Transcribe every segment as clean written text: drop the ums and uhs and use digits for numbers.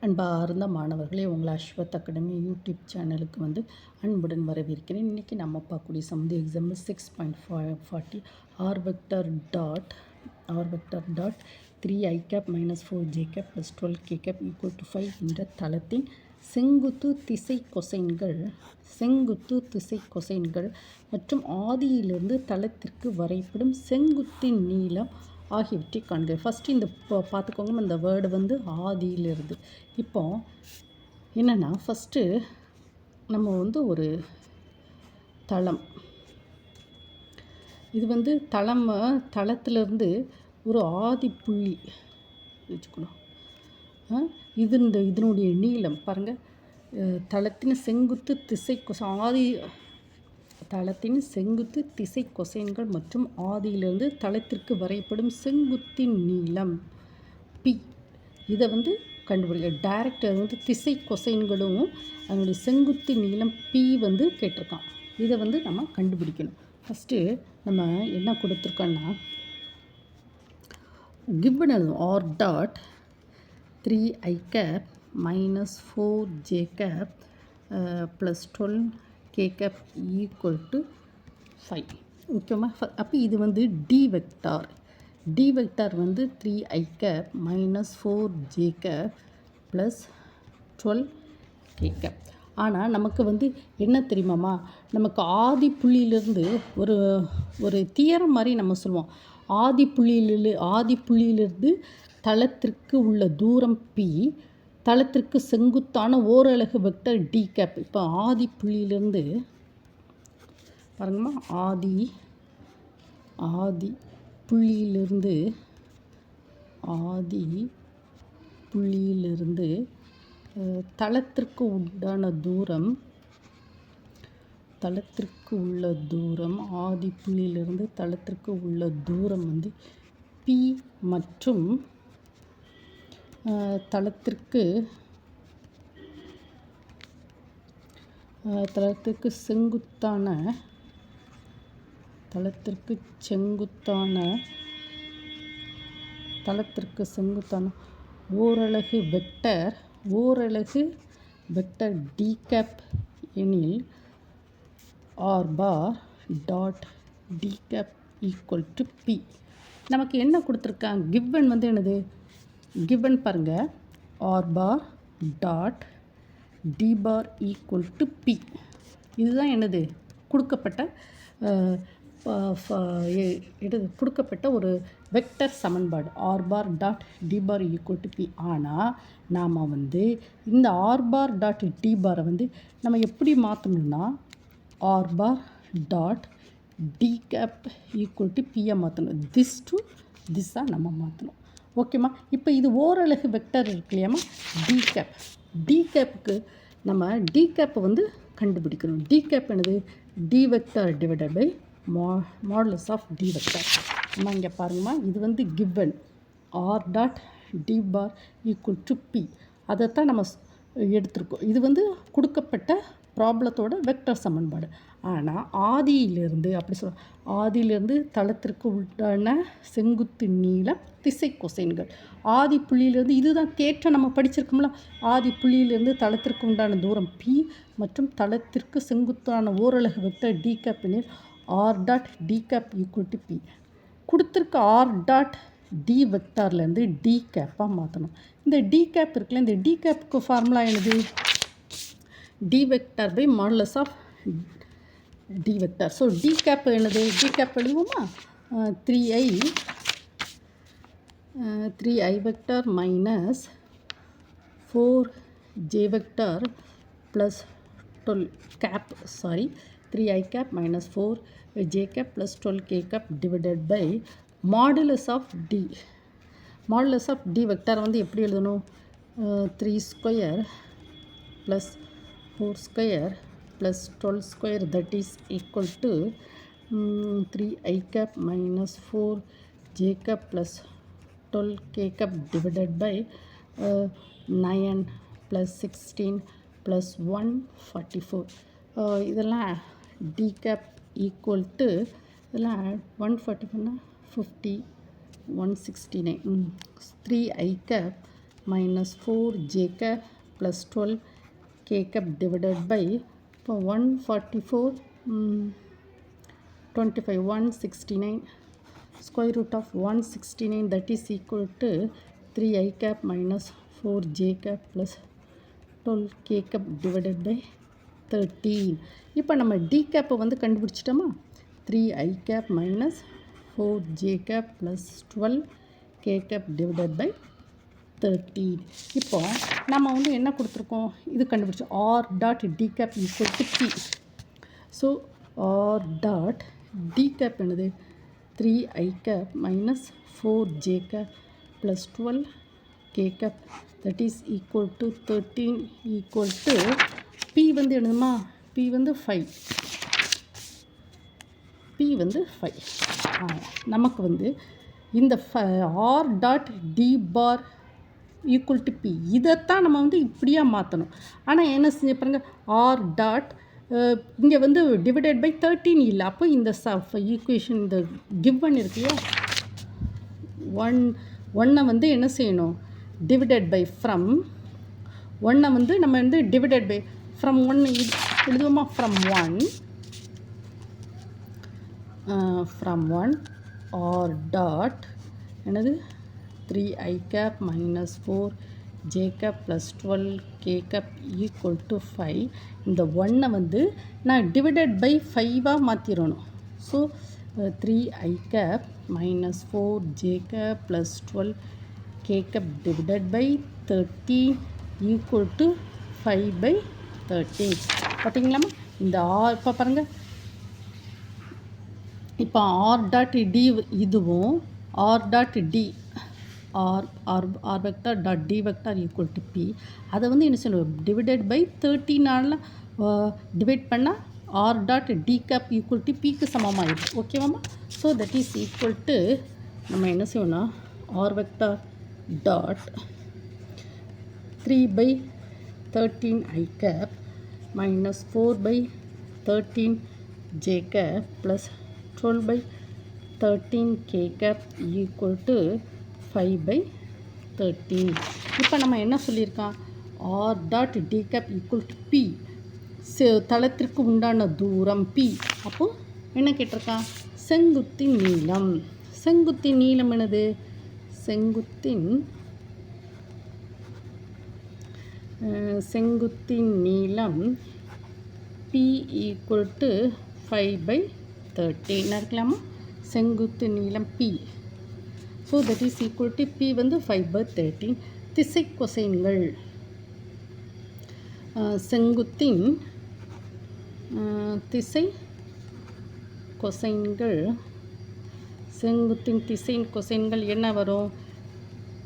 அன்பார்ந்த மாணவர்களே, உங்களை அஸ்வத் அகாடமி யூடியூப் சேனலுக்கு அன்புடன் வரவேற்கிறேன். இன்றைக்கி நம்ம பார்க்கக்கூடிய some example 6.40 r vector dot 3 I cap minus 4 j cap plus 12 k cap equal to 5 என்ற தளத்தின் செங்குத்து திசை கொசைன்கள் மற்றும் ஆதியிலிருந்து தளத்திற்கு வரைபடும் செங்குத்தின் நீளம் ஆகியவற்றை காண்க. ஃபஸ்ட்டு இந்த பார்த்துக்கோங்க, இந்த வேர்டு ஆதியிலிருந்து. இப்போ என்னென்னா, ஃபஸ்ட்டு நம்ம ஒரு தளம், இது தளத்திலிருந்து ஒரு ஆதி புள்ளி வச்சுக்கணும். இதனுடைய நீளம் பாருங்கள், தளத்தின் செங்குத்து திசை தளத்தின் செங்குத்து திசை கொசைன்கள் மற்றும் ஆதியிலிருந்து தளத்திற்கு வரைபடும் செங்குத்தின் நீளம் பி. இதை கண்டுபிடிக்க டைரக்ட் திசை கொசைன்களும் அதனுடைய செங்குத்தின் நீளம் பி கேட்டிருக்கான். இதை நம்ம கண்டுபிடிக்கணும். ஃபஸ்ட்டு நம்ம என்ன கொடுத்துருக்கோன்னா, given r dot 3 I cap minus 4 j cap plus 12 k cap equal to 5. ஓகேம்மா. அப்போ இது d vector. D vector 3 I cap minus 4 j cap plus 12 k cap. ஆனால் நமக்கு என்ன தெரியுமாம்மா, நமக்கு ஆதி புள்ளியிலிருந்து ஒரு தியரம் மாதிரி நம்ம சொல்லுவோம். ஆதி புள்ளியிலிருந்து தளத்திற்கு உள்ள தூரம் பி, தளத்திற்கு செங்குத்தான ஓரலகு வெக்டர் டி கேப். இப்போ ஆதி புள்ளியிலிருந்து பாருங்கம்மா, ஆதி புள்ளியிலிருந்து தளத்திற்கு உண்டான தூரம், ஆதி புள்ளியிலிருந்து தளத்திற்கு உள்ள தூரம் பி மற்றும் தளத்திற்கு செங்குத்தான ஓரலகு வெக்டர் டி கேப் எனில் r bar dot d cap equal to p. நமக்கு என்ன கொடுத்துருக்காங்க, கிவன் என்னது, கிவன் பாருங்கள், r bar dot d bar equal to p. இதுதான் என்னது, கொடுக்கப்பட்ட ஒரு வெக்டர் சமன்பாடு. R bar dot d bar equal to p. ஆனால் நாம் இந்த R bar dot D bar நம்ம எப்படி மாற்றணும்னா, r bar dot d cap equal to பியை மாற்றணும். திஸ் டு திஸ்ஸாக நம்ம மாற்றணும். ஓகேம்மா. இப்போ இது ஓரலகு வெக்டர் இருக்கு இல்லையாம்மா, டி கேப்புக்கு நம்ம டி கேப்பை கண்டுபிடிக்கணும். டி கேப் என்னது, d vector divided by modulus of d vector. நம்ம இங்கே பாருங்கம்மா, இது given r dot d bar equal to p. அதைத்தான் நம்ம எடுத்திருக்கோம். இது கொடுக்கப்பட்ட ப்ராப்ளத்தோட வெக்டர் சமன்பாடு. ஆனால் ஆதியிலிருந்து தளத்திற்கு உண்டான செங்குத்து நீளம் திசை கொசைன்கள். ஆதி புள்ளியிலிருந்து, இதுதான் தேற்றம் நம்ம படிச்சிருக்கோம்ல, ஆதி புள்ளியிலிருந்து தளத்திற்கு உண்டான தூரம் பி மற்றும் தளத்திற்கு செங்குத்தான ஓரலகு வெக்டர் டி கேப் எனில் r dot d cap equal to p. கொடுத்துருக்க ஆர் டாட் டி வெக்டார்லேருந்து டி கேப்பாக மாற்றணும். இந்த டி கேப் இருக்குல்ல, இந்த டி கேப்புக்கு ஃபார்முலா என்னது, d vector by modulus of d vector. So d cap என்னது, டி கேப் எழுதுவோமா, 3I vector minus 4j vector plus 3I cap minus 4j cap plus 12k cap divided by modulus of d. modulus of d vector எப்படி எழுதணும், 3 square plus 4 square plus 12 square, that is equal to 3I cap minus 4j cap plus 12k cap divided by 9 plus 16 plus 144. இதெல்லாம் D cap equal to, இதெல்லாம் 144 50 169. 3I cap minus 4j cap plus 12k cap divided by இப்போ 144 25 169 square root of 169 that is equal to 3i cap minus 4j cap plus 12k cap divided by 13. இப்போ நம்ம d cap வந்து கண்டுபிடிச்சிட்டோமா 3i cap minus 4j cap plus 12k cap divided by 13. இப்போ நம்ம வந்து என்ன கொடுத்துருக்கோம் இது கண்டுபிடிச்சோம் r dot d cap equal to p. So r dot d cap என்னது 3i cap minus 4j cap plus 12k cap that is equal to 13 equal to p வந்து என்னதுமா p வந்து 5 p வந்து 5. நமக்கு வந்து இந்த r dot d bar equal to p இதைத்தான் நம்ம வந்து இப்படியாக மாற்றணும். ஆனால் என்ன செஞ்சு பாருங்க r dot இங்கே வந்து டிவைடட் பை 13 இல்லை. அப்போ இந்த ஈக்குவேஷன் இந்த கிவன் இருக்குல்லையா ஒன்னை வந்து என்ன செய்யணும் டிவைடட் பை ஃப்ரம் ஒன்னை வந்து நம்ம வந்து டிவைடட் பை ஃப்ரம் 1 எழுதுவோமா ஃப்ரம் 1 r dot என்னது 3i cap minus 4j cap plus 12k cap equal to 5. இந்த 1 வந்து நான் டிவைடட் பை 5ஆக மாற்றிடணும். So 3i cap minus 4j cap plus 12k cap divided by 30 equal to 5 by 30. பார்த்தீங்களாமா இந்த R இப்போ பாருங்கள் இப்போ r dot d இதுவும் r dot d r vector dot d vector equal to p அதை வந்து என்ன சொல்லணும் டிவைடட் பை 13 டிவைட் பண்ணால் r dot d cap equal to pக்கு சமமாகிடும். ஓகேவாம்மா so that is equal to நம்ம என்ன செய்யணும்னா r vector dot 3 by 13 i cap minus 4 by 13 j cap plus 12 by 13 k cap equal to 5 by 13. இப்போ நம்ம என்ன சொல்லியிருக்கோம் r dot d cap equal to p தளத்திற்கு உண்டான தூரம் p. அப்போது என்ன கேட்டிருக்கான் செங்குத்தின் நீளம். செங்குத்தின் நீளம் என்னது செங்குத்தின் நீளம் p equal to 5 by 13 இருக்கலாமா செங்குத்து நீளம் p. So that is equal to p வந்து 5 by 13. திசை கொசைன்கள் செங்குத்தின் திசை கொசைன்கள் செங்குத்தின் திசை கொசைன்கள் என்ன வரும்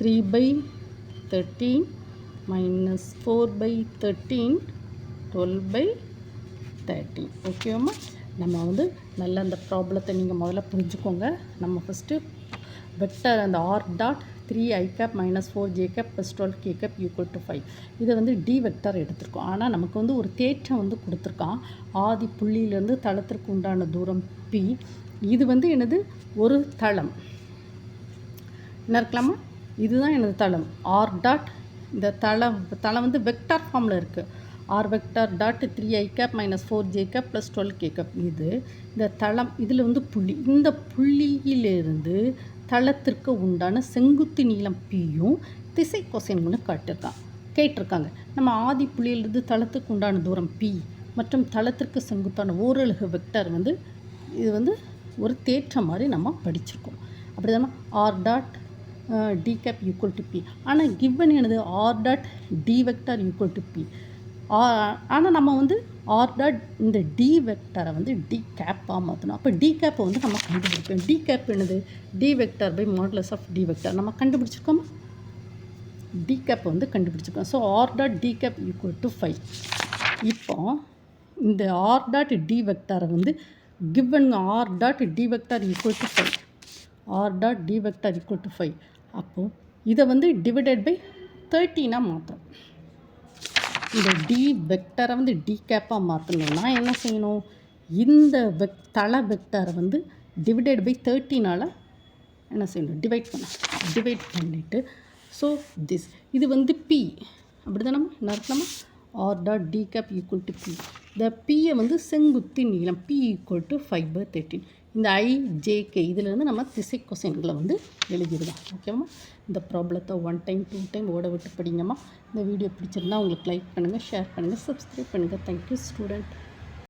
3 by 13 minus 4 by 13 12 by 13. ஓகேவாம்மா நம்ம வந்து நல்ல அந்த ப்ராப்ளத்தை நீங்கள் முதல்ல புரிஞ்சுக்கோங்க. நம்ம ஃபஸ்ட்டு வெக்டர் அந்த r dot 3i cap minus 4j cap plus 12k cap equal to 5 இதை வந்து d வெக்டர் எடுத்திருக்கோம். ஆனால் நமக்கு வந்து ஒரு தேற்றம் வந்து கொடுத்துருக்கான் ஆதி புள்ளியிலேருந்து தளத்திற்கு உண்டான தூரம் p. இது வந்து எனது ஒரு தளம் என்ன இருக்கலாமா இதுதான் எனது தளம் r dot இந்த தளம் வந்து வெக்டார் ஃபார்மில் இருக்குது r vector dot 3i cap minus 4j cap plus 12k cap. இது இந்த தளம் இதில் வந்து புள்ளி இந்த புள்ளியிலிருந்து தளத்திற்கு உண்டான செங்குத்து நீளம் பியும் திசை கொசைன்களும் கேட்டிருக்காங்க. நம்ம ஆதி புள்ளியிலிருந்து தளத்துக்கு உண்டான தூரம் p மற்றும் தளத்திற்கு செங்குத்தான ஓரலகு வெக்டர் வந்து இது வந்து ஒரு தேற்றம் மாதிரி நம்ம படிச்சிருக்கோம். அப்படி தானே r dot d cap equal to p. ஆனால் given என்னது r dot d vector equal to p. ஆனால் நம்ம வந்து r dot இந்த d வெக்டரை வந்து d கேப்பாக மாற்றணும். அப்போ d கேப்பை வந்து நம்ம கண்டுபிடிப்போம். d கேப் என்னது d vector by modulus of d vector நம்ம கண்டுபிடிச்சிருக்கோமா d கேப்பை வந்து கண்டுபிடிச்சிருக்கோம். So r dot d cap equal to 5. இப்போ இந்த r dot d வெக்டரை வந்து given r dot d vector equal to 5 r dot d vector equal to 5 அப்போது இதை வந்து டிவைடட் பை 13 மாற்றோம். இந்த d வெக்டரை வந்து d கேப்பாக மாற்றணும்னா என்ன செய்யணும் இந்த தள வெக்டரை வந்து டிவைடட் பை 13 என்ன செய்யணும் டிவைட் பண்ணிவிட்டு ஸோ திஸ் இது வந்து பி அப்படி தானம்மா என்ன இருக்கலாமா r dot d cap equal to p. இந்த பியை வந்து செங்குத்து நீளம் பி ஈக்குவல் டு 5/13. இந்த ஐஜேகே இதிலேருந்து நம்ம திசை கொசைன்களை வந்து எழுதிடலாம். ஓகேவா? இந்த ப்ராப்ளத்தை 1 டைம் 2 டைம் ஓட விட்டு படிங்கம்மா. இந்த வீடியோ பிடிச்சிருந்தா உங்களுக்கு லைக் பண்ணுங்கள், ஷேர் பண்ணுங்கள், சப்ஸ்கிரைப் பண்ணுங்கள். Thank you student.